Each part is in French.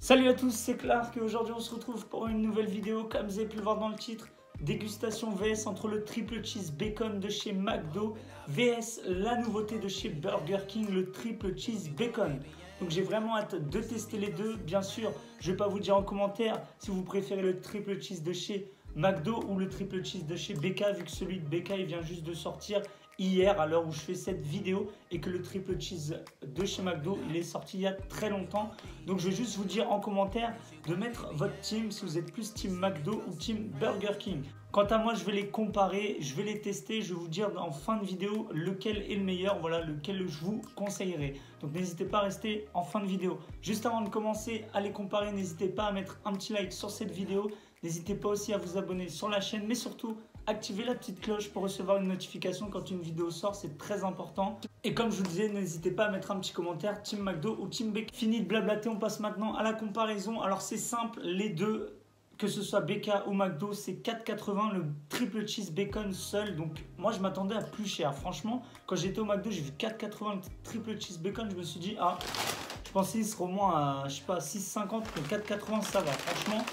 Salut à tous, c'est Clark et aujourd'hui on se retrouve pour une nouvelle vidéo. Comme vous avez pu le voir dans le titre, dégustation VS entre le triple cheese bacon de chez McDo VS la nouveauté de chez Burger King, le triple cheese bacon. Donc j'ai vraiment hâte de tester les deux. Bien sûr, je ne vais pas vous dire en commentaire si vous préférez le triple cheese de chez McDo ou le triple cheese de chez BK, vu que celui de BK il vient juste de sortir hier à l'heure où je fais cette vidéo et que le triple cheese de chez McDo il est sorti il y a très longtemps. Donc je vais juste vous dire en commentaire de mettre votre team si vous êtes plus team McDo ou team Burger King. Quant à moi, je vais les comparer, je vais les tester, je vais vous dire en fin de vidéo lequel est le meilleur, voilà, lequel je vous conseillerais. Donc n'hésitez pas à rester en fin de vidéo. Juste avant de commencer à les comparer, n'hésitez pas à mettre un petit like sur cette vidéo. N'hésitez pas aussi à vous abonner sur la chaîne, mais surtout activez la petite cloche pour recevoir une notification quand une vidéo sort, c'est très important. Et comme je vous disais, n'hésitez pas à mettre un petit commentaire, Team McDo ou Team BK. Fini de blablater, on passe maintenant à la comparaison. Alors c'est simple, les deux, que ce soit BK ou McDo, c'est 4,80 le triple cheese bacon seul. Donc moi je m'attendais à plus cher. Franchement, quand j'étais au McDo, j'ai vu 4,80 le triple cheese bacon. Je me suis dit, ah, je pensais qu'il serait au moins à, je sais pas, 6,50, mais 4,80 ça va. Franchement,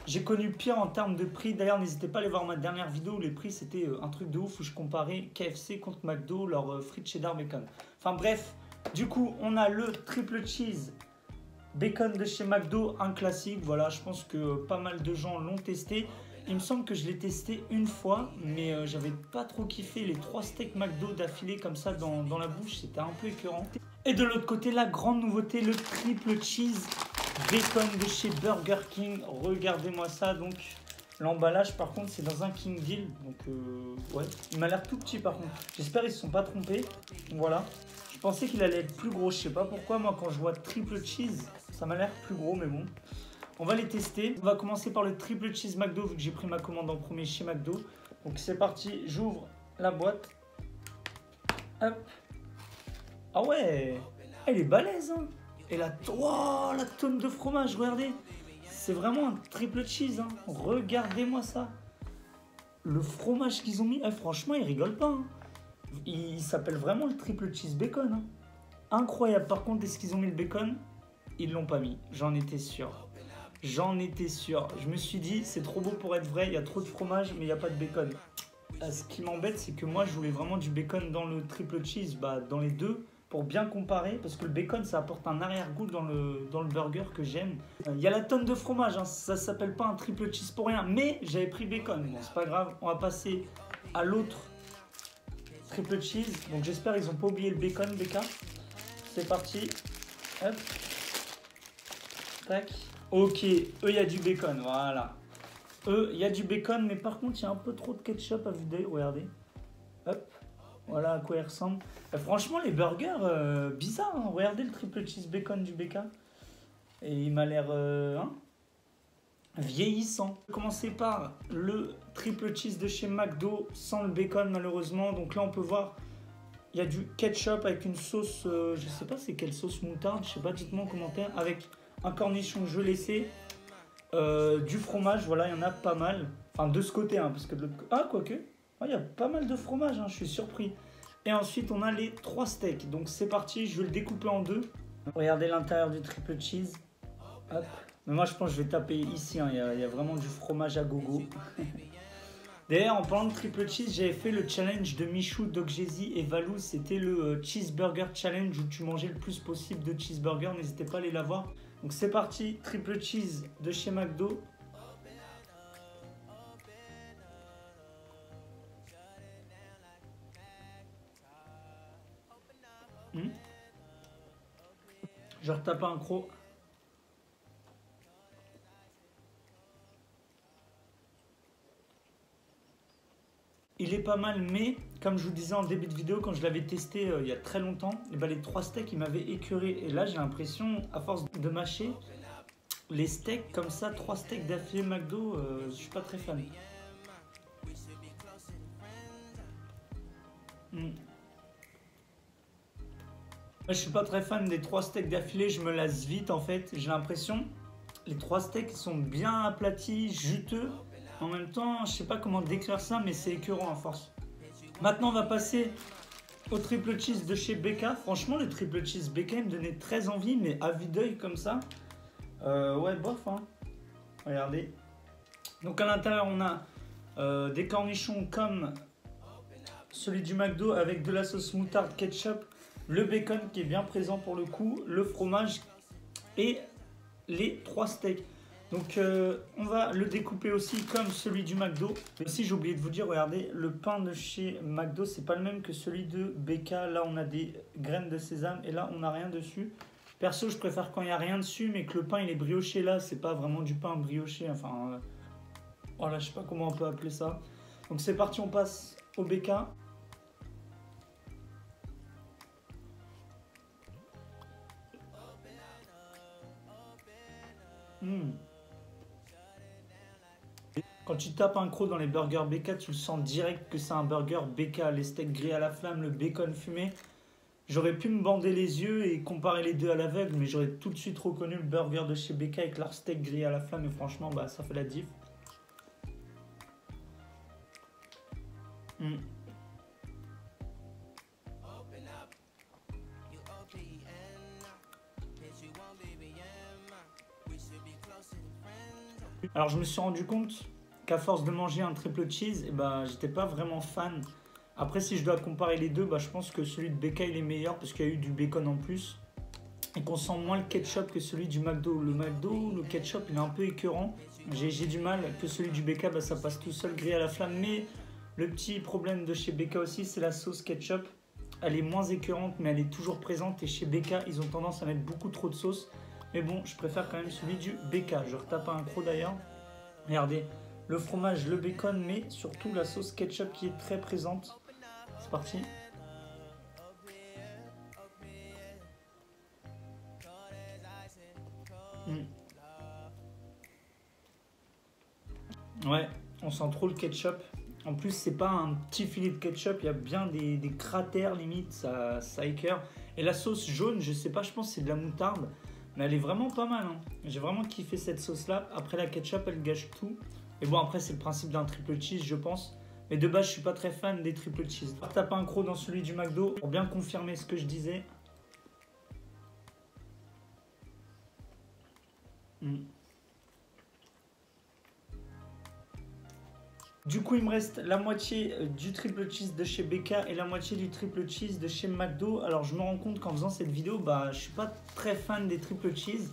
j'ai connu pire en termes de prix. D'ailleurs, n'hésitez pas à aller voir ma dernière vidéo où les prix c'était un truc de ouf où je comparais KFC contre McDo, leur frites cheddar bacon. Enfin bref, du coup, on a le triple cheese bacon de chez McDo, un classique. Voilà, je pense que pas mal de gens l'ont testé. Il me semble que je l'ai testé une fois, mais j'avais pas trop kiffé les 3 steaks McDo d'affilée comme ça dans la bouche. C'était un peu écœurant. Et de l'autre côté, la grande nouveauté, le triple cheese bacon de chez Burger King. Regardez-moi ça. Donc l'emballage par contre c'est dans un King Deal. Donc ouais, il m'a l'air tout petit par contre. J'espère qu'ils ne se sont pas trompés. Voilà. Je pensais qu'il allait être plus gros. Je sais pas pourquoi moi quand je vois triple cheese ça m'a l'air plus gros, mais bon. On va les tester. On va commencer par le triple cheese McDo vu que j'ai pris ma commande en premier chez McDo. Donc c'est parti. J'ouvre la boîte. Hop. Ah ouais, elle est balèze hein. Et la tonne de fromage, regardez. C'est vraiment un triple cheese. Hein. Regardez-moi ça. Le fromage qu'ils ont mis, franchement, ils rigolent pas. Hein. Il s'appelle vraiment le triple cheese bacon. Hein. Incroyable. Par contre, est-ce qu'ils ont mis le bacon? Ils l'ont pas mis. J'en étais sûr. J'en étais sûr. Je me suis dit, c'est trop beau pour être vrai. Il y a trop de fromage, mais il n'y a pas de bacon. Ce qui m'embête, c'est que moi, je voulais vraiment du bacon dans le triple cheese. Bah, dans les deux. Pour bien comparer, parce que le bacon ça apporte un arrière-goût dans le burger que j'aime. Il y a la tonne de fromage, hein, ça s'appelle pas un triple cheese pour rien, mais j'avais pris bacon, bon c'est pas grave, on va passer à l'autre triple cheese. Donc j'espère qu'ils ont pas oublié le bacon, BK. C'est parti, hop, tac, ok, eux il y a du bacon, voilà. Eux il y a du bacon, mais par contre il y a un peu trop de ketchup à vue d'œil, regardez, hop. Voilà à quoi il ressemble. Franchement, les burgers, bizarres. Hein. Regardez le triple cheese bacon du BK. Et il m'a l'air vieillissant. Je vais commencer par le triple cheese de chez McDo sans le bacon malheureusement. Donc là, on peut voir, il y a du ketchup avec une sauce, je sais pas c'est quelle sauce moutarde, je sais pas, dites-moi en commentaire. Avec un cornichon jeu laissé, du fromage, voilà, il y en a pas mal. Enfin, de ce côté, hein, parce que de l'autre côté... Ah, quoique. Il y a pas mal de fromage, hein, je suis surpris. Et ensuite, on a les 3 steaks. Donc, c'est parti, je vais le découper en deux. Regardez l'intérieur du triple cheese. Hop. Mais moi, je pense que je vais taper ici. Hein. Il y a vraiment du fromage à gogo. D'ailleurs, en parlant de triple cheese, j'avais fait le challenge de Michou, Doc Jay-Z et Valou. C'était le Cheeseburger Challenge où tu mangeais le plus possible de cheeseburger. N'hésitez pas à aller la voir. Donc, c'est parti, triple cheese de chez McDo. Je retape un croc. Il est pas mal, mais comme je vous disais en début de vidéo, quand je l'avais testé il y a très longtemps, et ben les 3 steaks ils m'avaient écœuré. Et là j'ai l'impression, à force de mâcher, les steaks comme ça, 3 steaks d'affilée McDo, je suis pas très fan. Moi, je suis pas très fan des 3 steaks d'affilée, je me lasse vite en fait. J'ai l'impression, les 3 steaks sont bien aplatis, juteux. En même temps, je sais pas comment décrire ça, mais c'est écœurant à force. Maintenant, on va passer au triple cheese de chez BK. Franchement, le triple cheese BK me donnait très envie, mais à vue d'œil comme ça, Ouais, bof, hein. Regardez. Donc à l'intérieur, on a des cornichons comme celui du McDo avec de la sauce moutarde ketchup, le bacon qui est bien présent pour le coup, le fromage et les 3 steaks. Donc on va le découper aussi comme celui du McDo. Mais aussi j'ai oublié de vous dire, regardez, le pain de chez McDo, c'est pas le même que celui de BK. Là on a des graines de sésame et là on n'a rien dessus. Perso je préfère quand il n'y a rien dessus mais que le pain il est brioché. Là c'est pas vraiment du pain brioché, enfin voilà, je sais pas comment on peut appeler ça. Donc c'est parti, on passe au BK. Quand tu tapes un croc dans les burgers BK, tu le sens direct que c'est un burger BK. Les steaks grillés à la flamme, le bacon fumé. J'aurais pu me bander les yeux et comparer les deux à l'aveugle, mais j'aurais tout de suite reconnu le burger de chez BK avec leur steak grillé à la flamme. Et franchement, bah, ça fait la diff. Alors je me suis rendu compte qu'à force de manger un triple cheese, j'étais pas vraiment fan. Après si je dois comparer les deux, je pense que celui de BK il est meilleur parce qu'il y a eu du bacon en plus. Et qu'on sent moins le ketchup que celui du McDo. Le McDo, le ketchup il est un peu écœurant. J'ai du mal que celui du BK, ça passe tout seul grillé à la flamme. Mais le petit problème de chez BK aussi, c'est la sauce ketchup. Elle est moins écœurante mais elle est toujours présente. Et chez BK, ils ont tendance à mettre beaucoup trop de sauce. Mais bon, je préfère quand même celui du BK. Je retape un croc d'ailleurs. Regardez, le fromage, le bacon, mais surtout la sauce ketchup qui est très présente. C'est parti. Ouais, on sent trop le ketchup. En plus, c'est pas un petit filet de ketchup, il y a bien des cratères limite, ça écœure. Et la sauce jaune, je sais pas, je pense que c'est de la moutarde. Mais elle est vraiment pas mal, hein. J'ai vraiment kiffé cette sauce là. Après la ketchup elle gâche tout. Et bon après c'est le principe d'un triple cheese je pense. Mais de base je suis pas très fan des triple cheese. Je tape un croc dans celui du McDo pour bien confirmer ce que je disais. Du coup, il me reste la moitié du triple cheese de chez BK et la moitié du triple cheese de chez McDo. Alors, je me rends compte qu'en faisant cette vidéo, je suis pas très fan des triple cheese.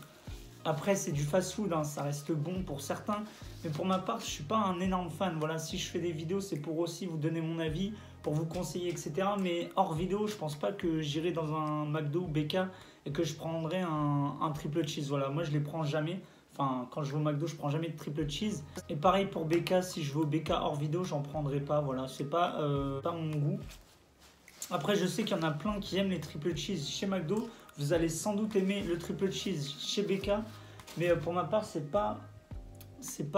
Après, c'est du fast-food, hein, ça reste bon pour certains. Mais pour ma part, je suis pas un énorme fan. Voilà, si je fais des vidéos, c'est pour aussi vous donner mon avis, pour vous conseiller, etc. Mais hors vidéo, je pense pas que j'irai dans un McDo ou BK et que je prendrai un triple cheese. Voilà, moi, je les prends jamais. Enfin, quand je vais au McDo, je prends jamais de triple cheese. Et pareil pour BK, si je vais au BK hors vidéo, j'en prendrai pas. Voilà, c'est pas mon goût. Après, je sais qu'il y en a plein qui aiment les triple cheese chez McDo. Vous allez sans doute aimer le triple cheese chez BK. Mais pour ma part, c'est pas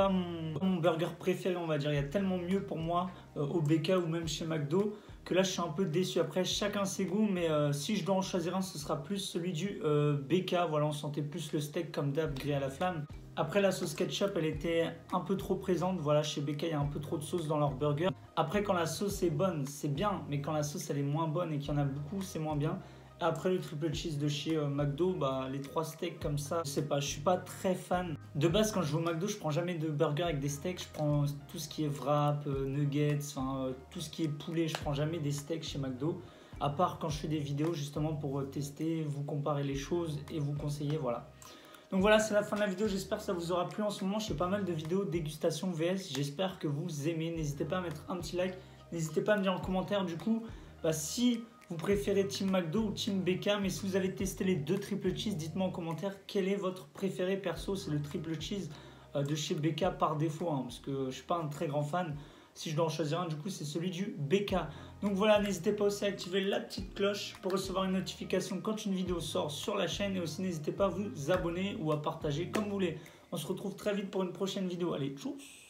mon burger préféré, on va dire. Il y a tellement mieux pour moi au BK ou même chez McDo que là, je suis un peu déçu. Après, chacun ses goûts. Mais si je dois en choisir un, ce sera plus celui du BK. Voilà, on sentait plus le steak comme d'hab grillé à la flamme. Après, la sauce ketchup, elle était un peu trop présente. Voilà, chez BK, il y a un peu trop de sauce dans leur burger. Après, quand la sauce est bonne, c'est bien. Mais quand la sauce, elle est moins bonne et qu'il y en a beaucoup, c'est moins bien. Après le triple cheese de chez McDo, les 3 steaks comme ça, je sais pas, je suis pas très fan. De base, quand je vais au McDo, je prends jamais de burger avec des steaks. Je prends tout ce qui est wrap, nuggets, tout ce qui est poulet. Je prends jamais des steaks chez McDo. À part quand je fais des vidéos justement pour tester, vous comparer les choses et vous conseiller, voilà. Donc voilà, c'est la fin de la vidéo. J'espère que ça vous aura plu. En ce moment, je fais pas mal de vidéos dégustation VS. J'espère que vous aimez. N'hésitez pas à mettre un petit like. N'hésitez pas à me dire en commentaire du coup si vous préférez Team McDo ou Team BK. Mais si vous avez testé les deux triple cheese, dites-moi en commentaire quel est votre préféré. Perso, c'est le triple cheese de chez BK par défaut, hein, parce que je ne suis pas un très grand fan. Si je dois en choisir un, du coup, c'est celui du BK. Donc voilà, n'hésitez pas aussi à activer la petite cloche pour recevoir une notification quand une vidéo sort sur la chaîne. Et aussi, n'hésitez pas à vous abonner ou à partager comme vous voulez. On se retrouve très vite pour une prochaine vidéo. Allez, tchuss!